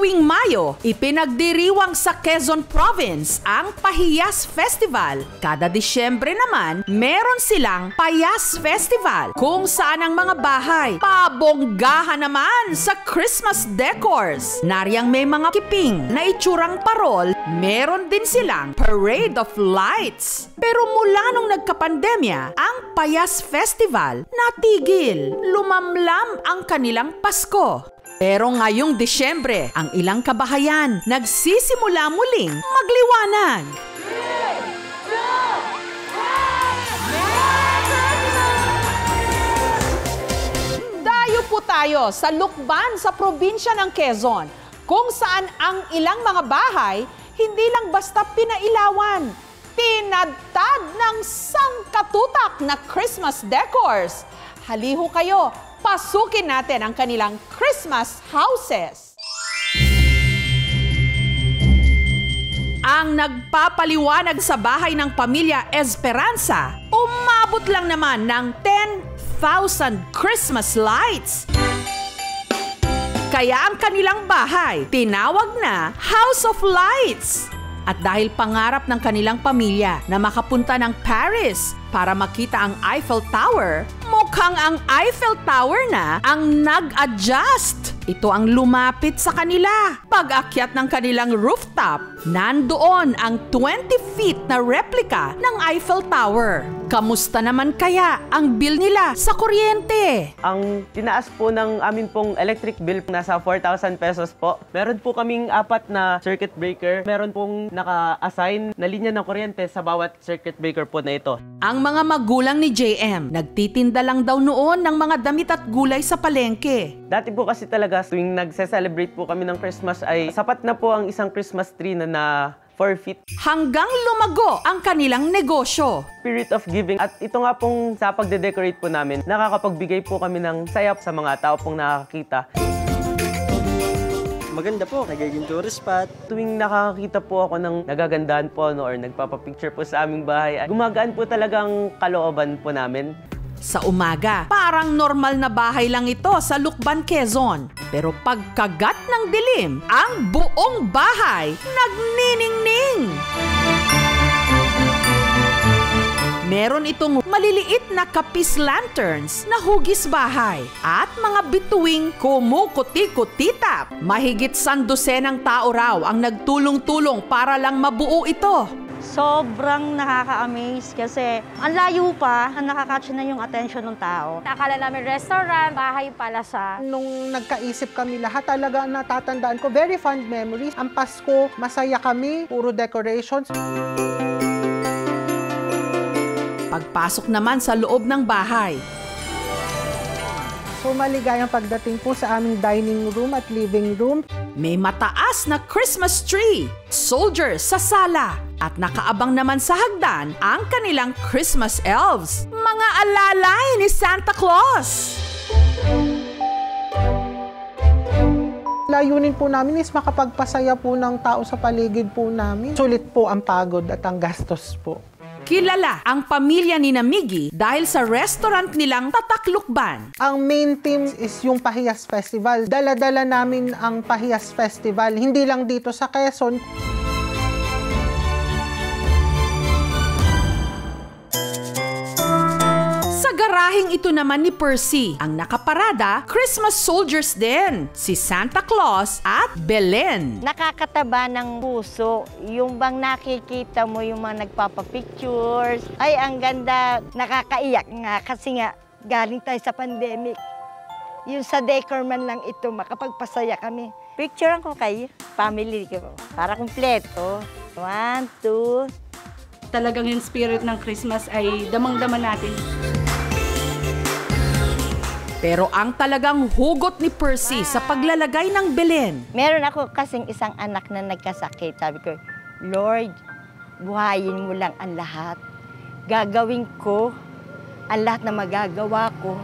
Tuwing Mayo, ipinagdiriwang sa Quezon Province ang Pahiyas Festival. Kada Disyembre naman, meron silang Payas Festival kung saan ang mga bahay pabonggahan naman sa Christmas decors. Nariyang may mga kiping na itsurang parol, meron din silang Parade of Lights. Pero mula nung nagkapandemya, ang Payas Festival natigil. Lumamlam ang kanilang Pasko. Pero ngayong Disyembre, ang ilang kabahayan nagsisimula muling magliwanag. Dayo po tayo sa Lukban sa probinsya ng Quezon, kung saan ang ilang mga bahay hindi lang basta pinailawan, tinadtad ng sangkatutak na Christmas decors. Haliho kayo, pasukin natin ang kanilang Christmas houses. Ang nagpapaliwanag sa bahay ng pamilya Esperanza, umabot lang naman ng 10,000 Christmas lights. Kaya ang kanilang bahay tinawag na House of Lights. At dahil pangarap ng kanilang pamilya na makapunta ng Paris para makita ang Eiffel Tower, mukhang ang Eiffel Tower na ang nag-adjust. Ito ang lumapit sa kanila. Pag-akyat ng kanilang rooftop, nandoon ang 20 feet na replika ng Eiffel Tower. Kamusta naman kaya ang bill nila sa kuryente? Ang tinaas po ng amin pong electric bill nasa 4,000 pesos po. Meron po kaming 4 na circuit breaker. Meron pong naka-assign na linya ng kuryente sa bawat circuit breaker po na ito. Ang mga magulang ni JM, nagtitinda lang daw noon ng mga damit at gulay sa palengke. Dati po kasi talaga tuwing nagse-celebrate po kami ng Christmas ay sapat na po ang isang Christmas tree na 4 feet. Hanggang lumago ang kanilang negosyo. Spirit of giving. At ito nga pong sa pagde-decorate po namin, nakakapagbigay po kami ng saya sa mga tao pong nakakita. Maganda po, nagiging tourist spot. Tuwing nakakita po ako ng nagagandahan po or nagpapapicture po sa aming bahay, gumagaan po talagang kalooban po namin. Sa umaga, parang normal na bahay lang ito sa Lukban, Quezon. Pero pagkagat ng dilim, ang buong bahay nagniningning. Meron itong maliliit na kapis lanterns na hugis bahay at mga bituing kumukuti-kutitap. Mahigit 100 ng tao raw ang nagtulong-tulong para lang mabuo ito. Sobrang nakaka-amaze kasi ang layo pa, nakakatch na yung attention ng tao. Akala namin restaurant, bahay pala sa... Nung nagkaisip kami lahat, talaga natatandaan ko, very fond memories. Ang Pasko, masaya kami, puro decorations. Pagpasok naman sa loob ng bahay, So maligayang pagdating po sa aming dining room at living room. may mataas na Christmas tree, soldiers sa sala, at nakaabang naman sa hagdan ang kanilang Christmas elves, mga alalay ni Santa Claus. Layunin po namin is makapagpasaya po ng tao sa paligid po namin. Sulit po ang pagod at ang gastos po. Kilala ang pamilya ni Namigi dahil sa restaurant nilang Tatak Lukban. Ang main theme is yung Pahiyas Festival. Dala-dala namin ang Pahiyas Festival, hindi lang dito sa Quezon. Sa garaheng ito naman ni Percy, ang nakaparada, Christmas soldiers din, si Santa Claus at Belen. Nakakataba ng puso, yung bang nakikita mo yung mga nagpapapictures. Ay, ang ganda, nakakaiyak nga kasi nga galing tayo sa pandemic. Yung sa decor man lang ito, makapagpasaya kami. Picturean ko kayo, family ko, para kumpleto. 1, 2. Talagang yung spirit ng Christmas ay damang-dama natin. Pero ang talagang hugot ni Percy sa paglalagay ng Belen. Meron ako kasing isang anak na nagkasakit. Sabi ko, Lord, buhayin mo lang ang lahat. Gagawin ko ang lahat na magagawa ko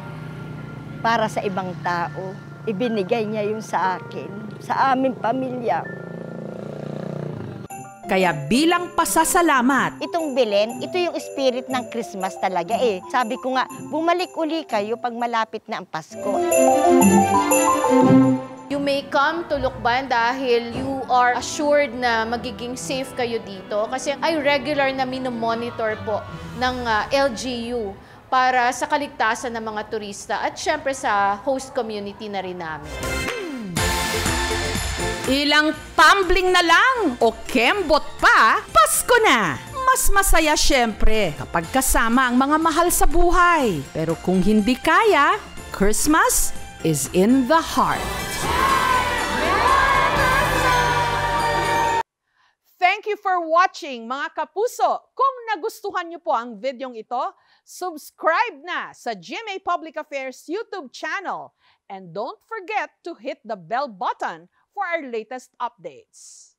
para sa ibang tao. Ibinigay niya yun sa akin, sa aming pamilya. Kaya bilang pasasalamat, Itong Belen, ito yung spirit ng Christmas talaga eh. Sabi ko nga, bumalik uli kayo pag malapit na ang Pasko. You may come to Lukban dahil you are assured na magiging safe kayo dito kasi ay regular na minomonitor po ng LGU para sa kaligtasan ng mga turista at syempre sa host community na rin namin. Ilang tumbling na lang o kembot pa, Pasko na! Mas masaya syempre kapag kasama ang mga mahal sa buhay. Pero kung hindi kaya, Christmas is in the heart. Thank you for watching, mga kapuso. Kung nagustuhan niyo po ang videong ito, subscribe na sa GMA Public Affairs YouTube channel. And don't forget to hit the bell button for our latest updates.